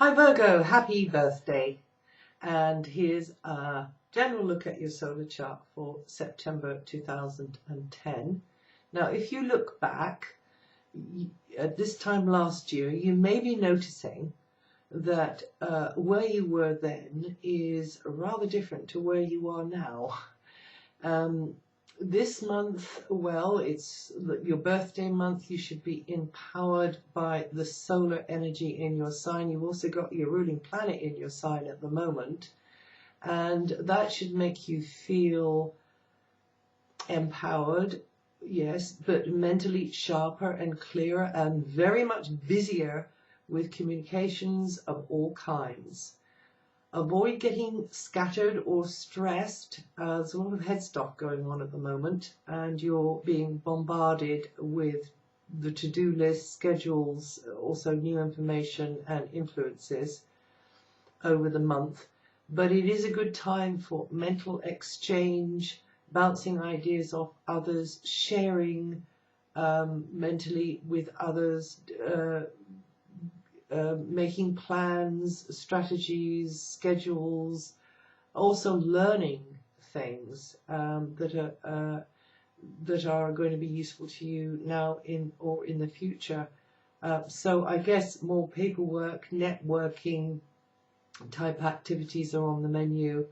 Hi Virgo, happy birthday. And here's a general look at your solar chart for September 2010. Now, if you look back at this time last year, you may be noticing that where you were then is rather different to where you are now. This month, well, it's your birthday month. You should be empowered by the solar energy in your sign. You've also got your ruling planet in your sign at the moment, and that should make you feel empowered, yes, but mentally sharper and clearer and very much busier with communications of all kinds. Avoid getting scattered or stressed. There's a lot of head stuff going on at the moment, and you're being bombarded with the to-do list, schedules, also new information and influences over the month. But it is a good time for mental exchange, bouncing ideas off others, sharing mentally with others, making plans, strategies, schedules, also learning things that are going to be useful to you now or in the future. So I guess more paperwork, networking type activities are on the menu,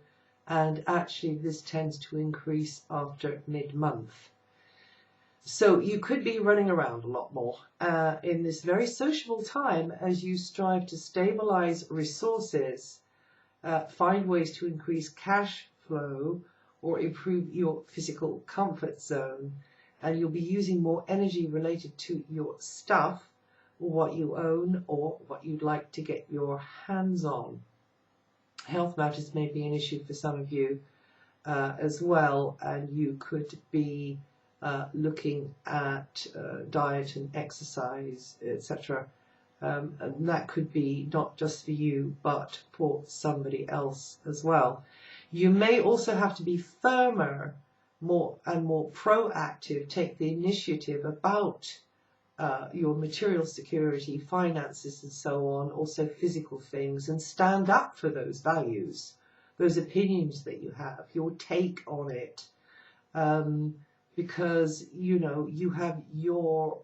and actually this tends to increase after mid-month. So you could be running around a lot more in this very sociable time as you strive to stabilize resources, find ways to increase cash flow or improve your physical comfort zone. And you'll be using more energy related to your stuff, what you own or what you'd like to get your hands on. Health matters may be an issue for some of you as well, and you could be looking at diet and exercise, etc. And that could be not just for you, but for somebody else as well. You may also have to be firmer, more proactive, take the initiative about your material security, finances and so on, also physical things, and stand up for those values, those opinions that you have, your take on it. Because, you know, you have your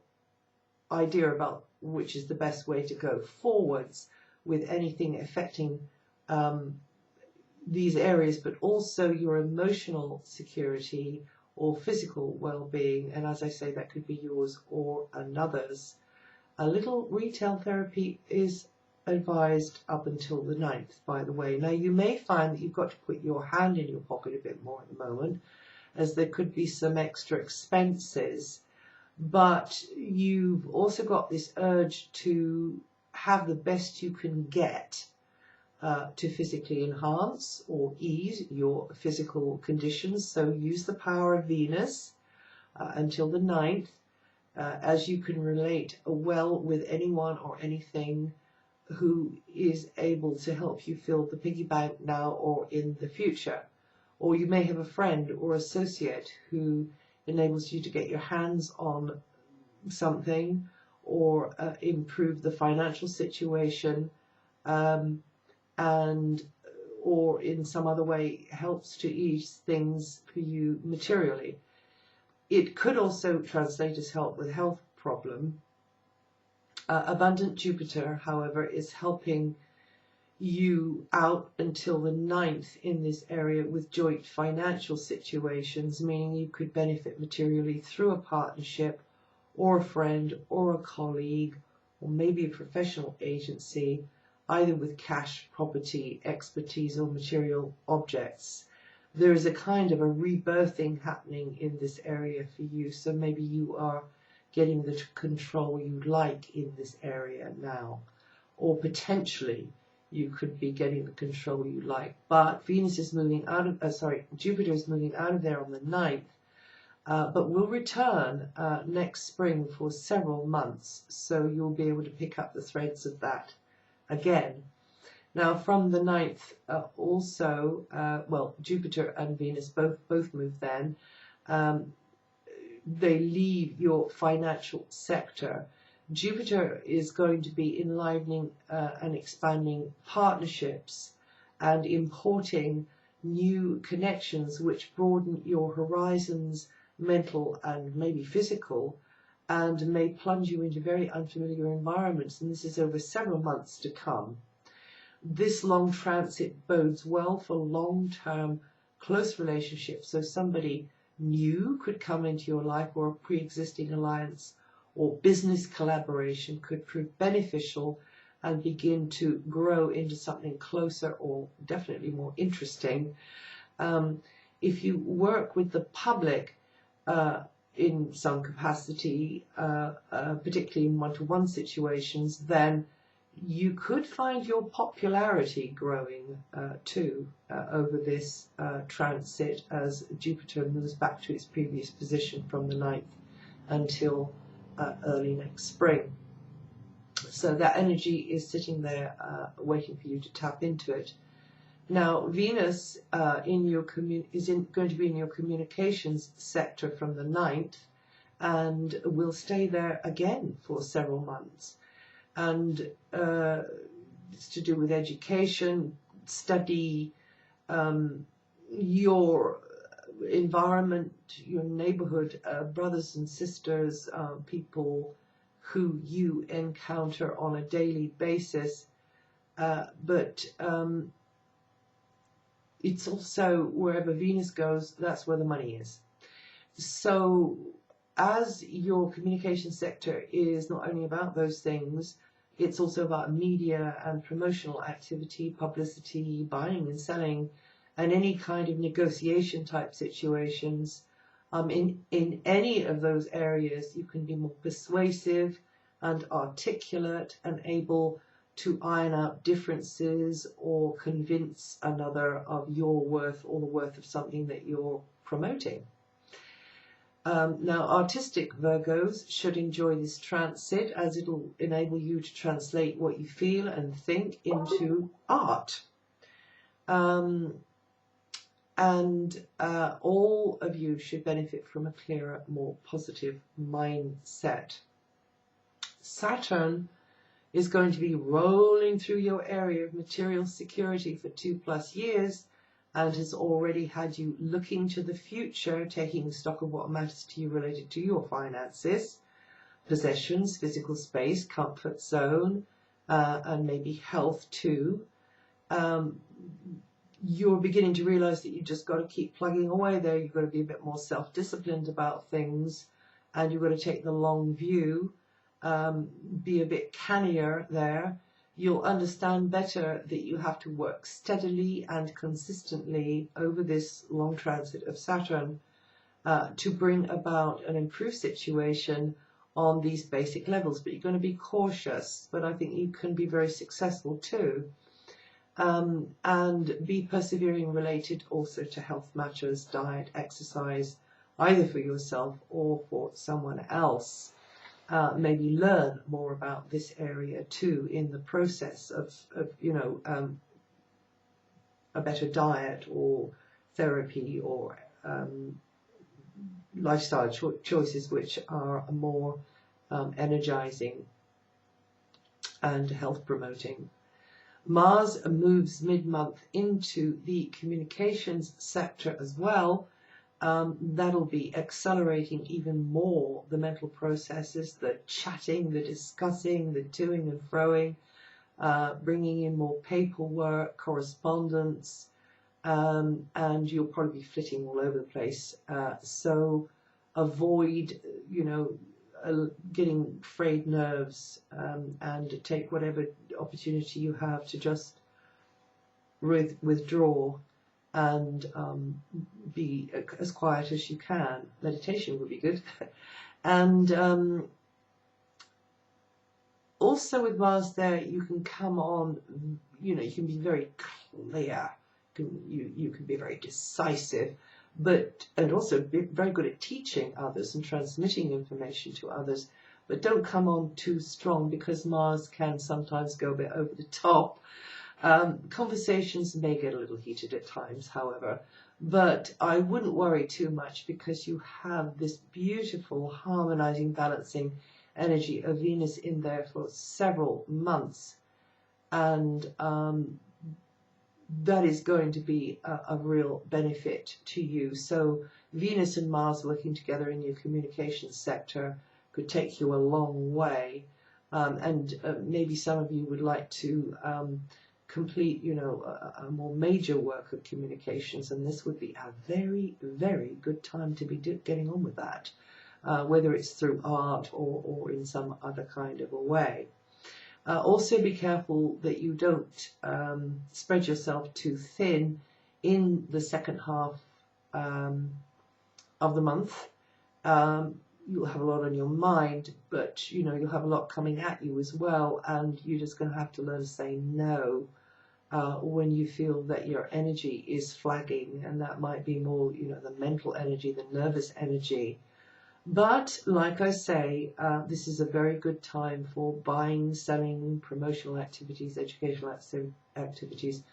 idea about which is the best way to go forwards with anything affecting these areas, but also your emotional security or physical well-being. And as I say, that could be yours or another's. A little retail therapy is advised up until the 9th, by the way. Now, you may find that you've got to put your hand in your pocket a bit more at the moment, as there could be some extra expenses, but you've also got this urge to have the best you can get to physically enhance or ease your physical conditions. So use the power of Venus until the 9th, as you can relate well with anyone or anything who is able to help you fill the piggy bank now or in the future. Or you may have a friend or associate who enables you to get your hands on something or improve the financial situation, and or in some other way helps to ease things for you materially. It could also translate as help with health problem. Abundant Jupiter, however, is helping you out until the 9th in this area with joint financial situations, meaning you could benefit materially through a partnership or a friend or a colleague or maybe a professional agency, either with cash, property, expertise or material objects. There is a kind of a rebirthing happening in this area for you, so maybe you are getting the control you like in this area now, or potentially you could be getting the control you like. But Venus is moving out of, Jupiter is moving out of there on the 9th, but will return next spring for several months. So you'll be able to pick up the threads of that again. Now from the 9th also, well, Jupiter and Venus both move then. They leave your financial sector, Jupiter is going to be enlivening and expanding partnerships and importing new connections which broaden your horizons, mental and maybe physical, and may plunge you into very unfamiliar environments. And this is over several months to come. This long transit bodes well for long-term close relationships. So somebody new could come into your life, or a pre-existing alliance or business collaboration could prove beneficial and begin to grow into something closer or definitely more interesting. If you work with the public in some capacity, particularly in one-to-one situations, then you could find your popularity growing too over this transit, as Jupiter moves back to its previous position from the 9th until early next spring. So that energy is sitting there waiting for you to tap into it. Now, Venus going to be in your communications sector from the 9th, and will stay there again for several months. And it's to do with education, study, your environment, your neighborhood, brothers and sisters, people who you encounter on a daily basis. But it's also wherever Venus goes, that's where the money is. So as your communication sector is not only about those things, it's also about media and promotional activity, publicity, buying and selling, and any kind of negotiation type situations. In any of those areas, you can be more persuasive and articulate and able to iron out differences or convince another of your worth or the worth of something that you're promoting. Now, artistic Virgos should enjoy this transit, as it'll enable you to translate what you feel and think into art. And all of you should benefit from a clearer, more positive mindset. Saturn is going to be rolling through your area of material security for 2+ years, and has already had you looking to the future, taking stock of what matters to you related to your finances, possessions, physical space, comfort zone, and maybe health too. You're beginning to realize that you just got to keep plugging away there. You've got to be a bit more self-disciplined about things, and you've got to take the long view, be a bit cannier there. You'll understand better that you have to work steadily and consistently over this long transit of Saturn to bring about an improved situation on these basic levels. But you're going to be cautious, but I think you can be very successful too. And be persevering related also to health matters, diet, exercise, either for yourself or for someone else. Maybe learn more about this area too in the process of a better diet or therapy or lifestyle choices which are more energizing and health promoting. Mars moves mid-month into the communications sector as well. That'll be accelerating even more the mental processes, the chatting, the discussing, the toing and froing, bringing in more paperwork, correspondence, and you'll probably be flitting all over the place. So avoid, getting frayed nerves, and take whatever opportunity you have to just withdraw and be as quiet as you can. Meditation would be good. And also with Mars there, you can come on, you can be very clear, you can be very decisive, and also be very good at teaching others and transmitting information to others, but don't come on too strong, because Mars can sometimes go a bit over the top. Conversations may get a little heated at times, however, but I wouldn't worry too much, because you have this beautiful harmonizing, balancing energy of Venus in there for several months, and that is going to be a real benefit to you. So Venus and Mars working together in your communications sector could take you a long way, and maybe some of you would like to complete, you know, a more major work of communications, and this would be a very, very good time to be getting on with that, whether it's through art or in some other kind of a way. Also be careful that you don't spread yourself too thin in the second half of the month. You'll have a lot on your mind, but you know, you'll have a lot coming at you as well, and you're just going to have to learn to say no when you feel that your energy is flagging, and that might be more, you know, the mental energy, the nervous energy. But like I say, this is a very good time for buying, selling, promotional activities, educational activities,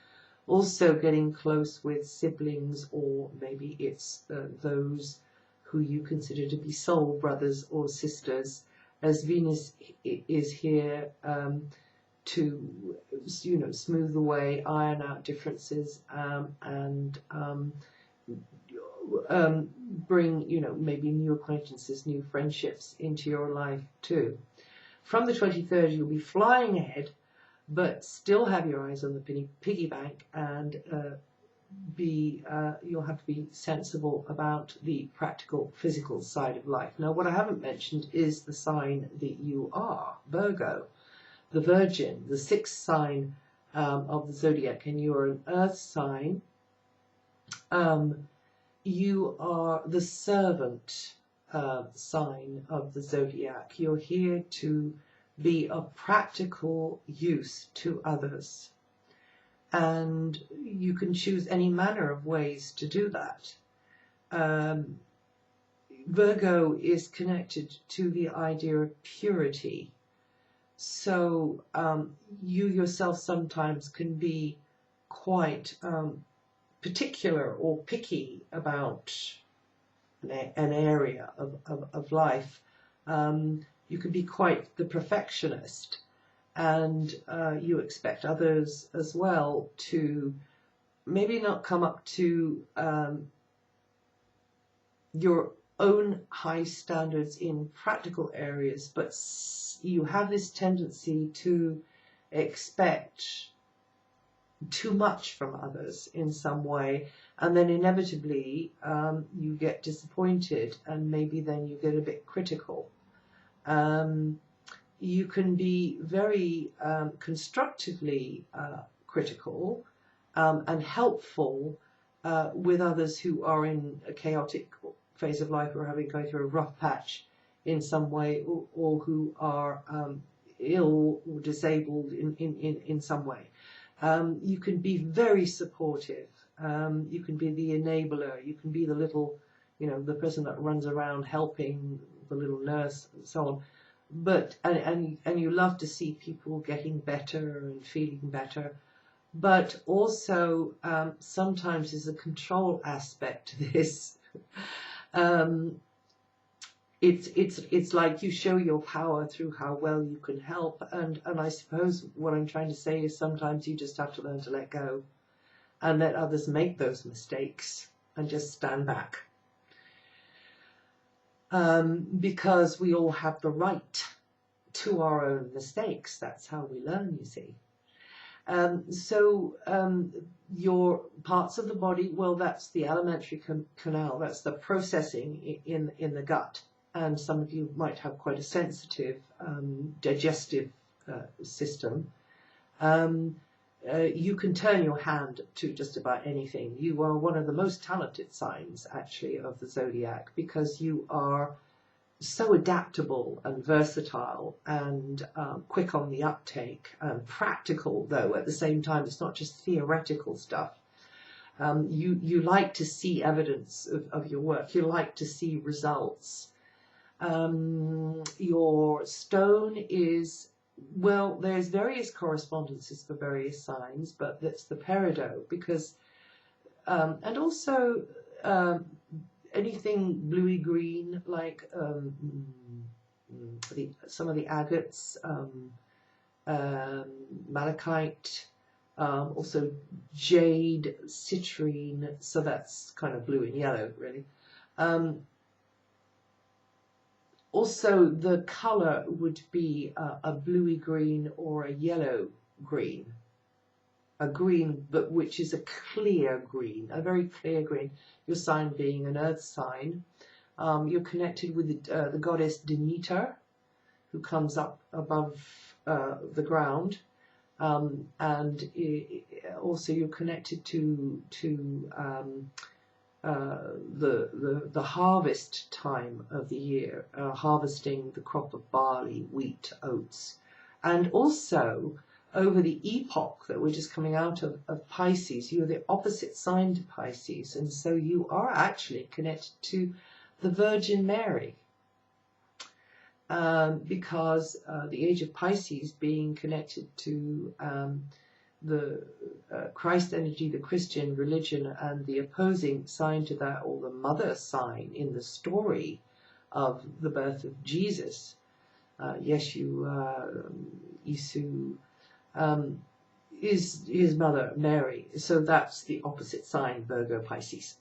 also getting close with siblings, or maybe it's those who you consider to be soul brothers or sisters, as Venus is here to, you know, smooth away, iron out differences, and bring, you know, maybe new acquaintances, new friendships into your life too. From the 23rd, you'll be flying ahead, but still have your eyes on the piggy bank, and you'll have to be sensible about the practical, physical side of life. Now, what I haven't mentioned is the sign that you are, Virgo, the Virgin, the sixth sign of the zodiac, and you are an Earth sign. You are the servant sign of the zodiac. You're here to be of practical use to others, and you can choose any manner of ways to do that. Virgo is connected to the idea of purity, so you yourself sometimes can be quite particular or picky about an area of life. You can be quite the perfectionist, and you expect others as well to maybe not come up to your own high standards in practical areas, but you have this tendency to expect too much from others in some way, and then inevitably you get disappointed, and maybe then you get a bit critical. You can be very constructively critical and helpful with others who are in a chaotic phase of life, or going through a rough patch in some way, or who are ill or disabled in some way. You can be very supportive. You can be the enabler. You can be the little, you know, the person that runs around helping, the little nurse and so on. But and you love to see people getting better and feeling better. But also sometimes there's a control aspect to this. It's like you show your power through how well you can help, and I suppose what I'm trying to say is sometimes you just have to learn to let go and let others make those mistakes and just stand back, because we all have the right to our own mistakes. That's how we learn, you see. Your parts of the body, well, that's the alimentary canal, that's the processing in the gut. And some of you might have quite a sensitive digestive system. You can turn your hand to just about anything. You are one of the most talented signs, actually, of the zodiac, because you are so adaptable and versatile and quick on the uptake, practical, though, at the same time. It's not just theoretical stuff. You like to see evidence of your work. You like to see results. Your stone is, well, there's various correspondences for various signs, but that's the peridot, because, and also anything bluey green, like some of the agates, malachite, also jade, citrine, so that's kind of blue and yellow really. Also the color would be a bluey green or a yellow green. A green, but which is a clear green, a very clear green. Your sign being an earth sign. You're connected with the goddess Demeter, who comes up above the ground, and also you're connected to the harvest time of the year, harvesting the crop of barley, wheat, oats, and also over the epoch that we're just coming out of Pisces. You're the opposite sign to Pisces, and so you are actually connected to the Virgin Mary, because the age of Pisces being connected to the Christ energy, the Christian religion, and the opposing sign to that, or the mother sign in the story of the birth of Jesus, Yeshu, Isu, is his mother Mary. So that's the opposite sign, Virgo, Pisces.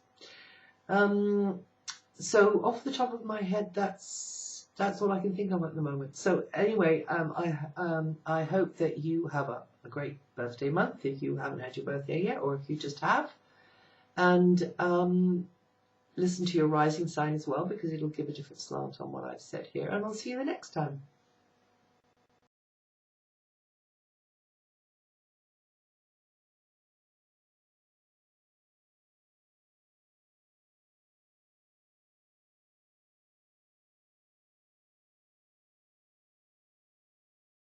So off the top of my head, that's all I can think of at the moment. So anyway, I hope that you have a great birthday month if you haven't had your birthday yet, or if you just have, and listen to your rising sign as well, because it'll give a different slant on what I've said here, and I'll see you the next time.